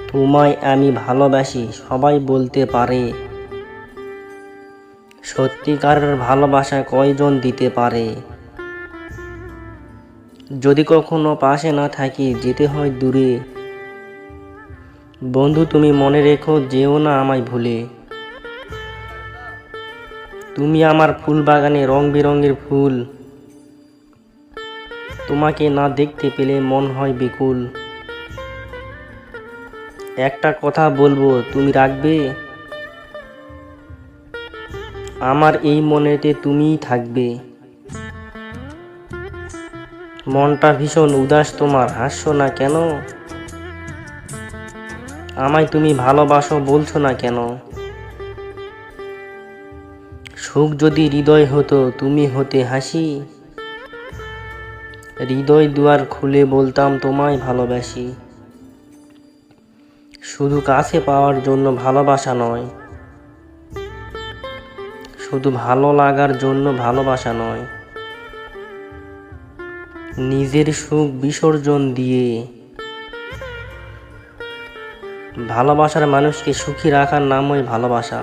তোমায় আমি ভালোবাসি সবাই বলতে পারে, সত্যিকারের ভালোবাসা কয়জন দিতে পারে? যদি কখনো পাশে না থাকি, যেতে হয় দূরে, বন্ধু তুমি মনে রেখো, যেও না আমায় ভুলে। তুমি আমার ফুল বাগানে রং বেরঙের ফুল, তোমাকে না দেখতে পেলে মন হয় বিকুল। একটা কথা বলবো, তুমি রাখবে? আমার এই মনেতে তুমিই থাকবে। মনটা ভীষণ উদাস তোমার, হাসছো না কেন? আমায় তুমি ভালোবাসো বলছো না কেন? সুখ যদি হৃদয় হতো, তুমি হতে হাসি, হৃদয় দুয়ার খুলে বলতাম তোমায় ভালোবাসি। শুধু কাছে পাওয়ার জন্য ভালোবাসা নয়, শুধু ভালো লাগার জন্য ভালোবাসা নয়, নিজের সুখ বিসর্জন দিয়ে ভালোবাসার মানুষকে সুখী রাখার নামই ভালোবাসা।